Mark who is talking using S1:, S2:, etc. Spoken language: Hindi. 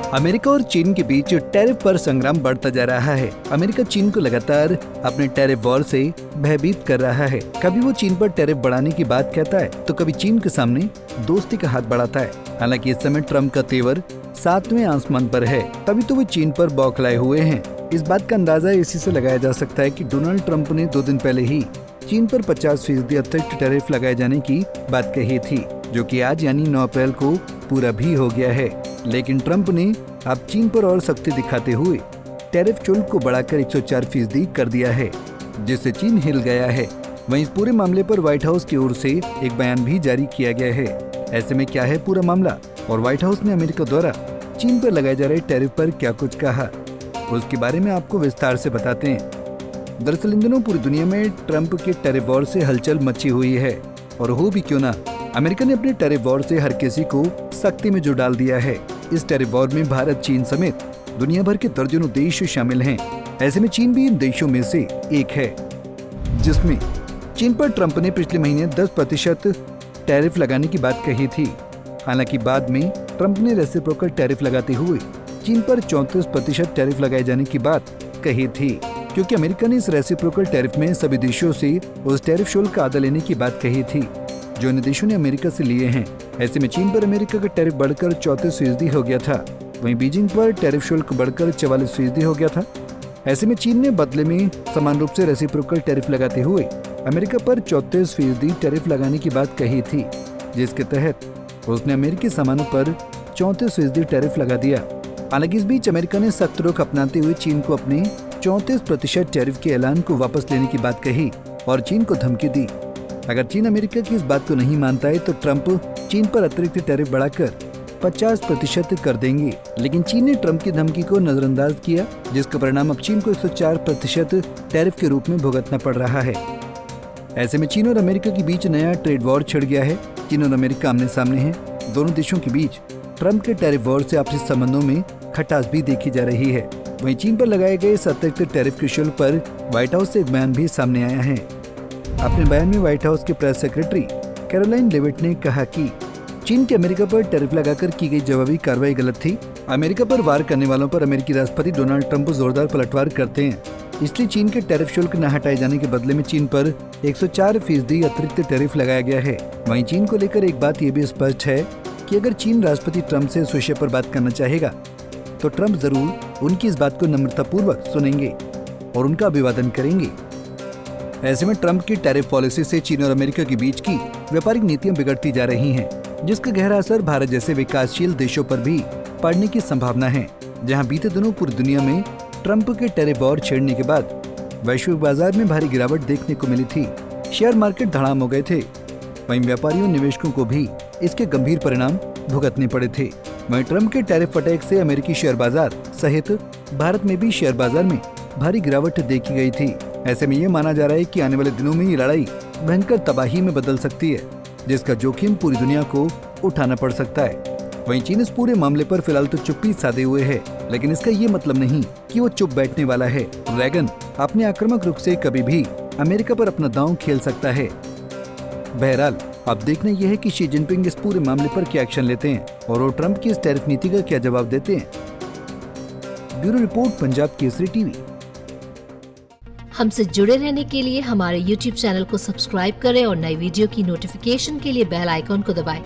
S1: अमेरिका और चीन के बीच टैरिफ पर संग्राम बढ़ता जा रहा है। अमेरिका चीन को लगातार अपने टैरिफ वॉर से भयभीत कर रहा है। कभी वो चीन पर टैरिफ बढ़ाने की बात कहता है तो कभी चीन के सामने दोस्ती का हाथ बढ़ाता है। हालांकि इस समय ट्रम्प का तेवर 7वें आसमान पर है, तभी तो वो चीन पर बौखलाए हुए हैं। इस बात का अंदाजा इसी से लगाया जा सकता है कि डोनाल्ड ट्रम्प ने 2 दिन पहले ही चीन पर 50% अतिरिक्त टैरिफ लगाए जाने की बात कही थी, जो कि आज यानी 9 अप्रैल को पूरा भी हो गया है। लेकिन ट्रम्प ने अब चीन पर और सख्ती दिखाते हुए टैरिफ शुल्क को बढ़ाकर 104% कर दिया है, जिससे चीन हिल गया है। वहीं इस पूरे मामले पर व्हाइट हाउस की ओर से एक बयान भी जारी किया गया है। ऐसे में क्या है पूरा मामला और व्हाइट हाउस ने अमेरिका द्वारा चीन पर लगाए जा रहे टैरिफ पर क्या कुछ कहा, उसके बारे में आपको विस्तार से बताते हैं। दरअसल इन दिनों पूरी दुनिया में ट्रम्प के टैरिफ वॉर से हलचल मची हुई है, और हो भी क्यों ना, अमेरिका ने अपने टैरिफ वॉर से हर किसी को सख्ती में जो डाल दिया है। इस टैरिफ वॉर में भारत, चीन समेत दुनिया भर के दर्जनों देश शामिल हैं। ऐसे में चीन भी इन देशों में से एक है, जिसमें चीन पर ट्रम्प ने पिछले महीने 10% टैरिफ लगाने की बात कही थी। हालांकि बाद में ट्रम्प ने रेसिप्रोकल टैरिफ लगाते हुए चीन पर 34% टैरिफ लगाए जाने की बात कही थी, क्योंकि अमेरिका ने इस रेसिप्रोकल टैरिफ में सभी देशों से उस टैरिफ शुल्क का आधा लेने की बात कही थी जो इन देशों ने अमेरिका से लिए हैं। ऐसे में चीन पर अमेरिका का टैरिफ बढ़कर 34% हो गया था। वहीं बीजिंग पर टैरिफ शुल्क बढ़कर 44% हो गया था। ऐसे में चीन ने बदले में समान रूप से रेसिप्रोकल टैरिफ लगाते हुए अमेरिका पर 34% टैरिफ लगाने की बात कही थी, जिसके तहत उसने अमेरिकी सामानों पर 34% टैरिफ लगा दिया। हालांकि इस बीच अमेरिका ने सख्त रुख अपनाते हुए चीन को अपने 34% टैरिफ के ऐलान को वापस लेने की बात कही और चीन को धमकी दी। अगर चीन अमेरिका की इस बात को नहीं मानता है तो ट्रम्प चीन पर अतिरिक्त टैरिफ बढ़ाकर 50% कर देंगे। लेकिन चीन ने ट्रम्प की धमकी को नजरअंदाज किया, जिसका परिणाम अब चीन को 104% टैरिफ के रूप में भुगतना पड़ रहा है। ऐसे में चीन और अमेरिका के बीच नया ट्रेड वॉर छिड़ गया है। चीन और अमेरिका आमने सामने हैं। दोनों देशों के बीच ट्रम्प के टैरिफ वॉर से आपसी संबंधों में खटास भी देखी जा रही है। वहीं चीन पर लगाए गए अतिरिक्त टैरिफ के शुल्क पर व्हाइट हाउस से एक बयान भी सामने आया है। अपने बयान में व्हाइट हाउस के प्रेस सेक्रेटरी कैरोलाइन लेविट ने कहा कि चीन के अमेरिका पर टैरिफ लगाकर की गई जवाबी कार्रवाई गलत थी। अमेरिका पर वार करने वालों पर अमेरिकी राष्ट्रपति डोनाल्ड ट्रम्प जोरदार पलटवार करते हैं, इसलिए चीन के टैरिफ शुल्क न हटाए जाने के बदले में चीन पर 104% अतिरिक्त टैरिफ लगाया गया है। वहीं चीन को लेकर एक बात ये भी स्पष्ट है कि अगर चीन राष्ट्रपति ट्रम्प से इस विषय पर बात करना चाहेगा तो ट्रम्प जरूर उनकी इस बात को नम्रतापूर्वक सुनेंगे और उनका अभिवादन करेंगे। ऐसे में ट्रम्प की टैरिफ पॉलिसी से चीन और अमेरिका के बीच की व्यापारिक नीतियां बिगड़ती जा रही हैं, जिसका गहरा असर भारत जैसे विकासशील देशों पर भी पड़ने की संभावना है, जहां बीते दिनों पूरी दुनिया में ट्रम्प के टैरिफ वॉर छेड़ने के बाद वैश्विक बाजार में भारी गिरावट देखने को मिली थी। शेयर मार्केट धड़ाम हो गए थे। वहीं व्यापारियों निवेशकों को भी इसके गंभीर परिणाम भुगतने पड़े थे। वहीं ट्रम्प के टैरिफ अटैक से अमेरिकी शेयर बाजार सहित भारत में भी शेयर बाजार में भारी गिरावट देखी गई थी। ऐसे में ये माना जा रहा है कि आने वाले दिनों में ये लड़ाई भयंकर तबाही में बदल सकती है, जिसका जोखिम पूरी दुनिया को उठाना पड़ सकता है। वहीं चीन इस पूरे मामले पर फिलहाल तो चुप्पी साधे हुए है, लेकिन इसका ये मतलब नहीं कि वो चुप बैठने वाला है। ड्रैगन अपने आक्रामक रुख से कभी भी अमेरिका पर अपना दांव खेल सकता है। बहरहाल अब देखना यह है कि शी जिनपिंग इस पूरे मामले पर क्या एक्शन लेते हैं और वो ट्रम्प की इस टैरिफ नीति का क्या जवाब देते हैं। Bureau report, Punjab Kesari TV.
S2: हमसे जुड़े रहने के लिए हमारे YouTube चैनल को सब्सक्राइब करें और नई वीडियो की नोटिफिकेशन के लिए बेल आइकॉन को दबाएं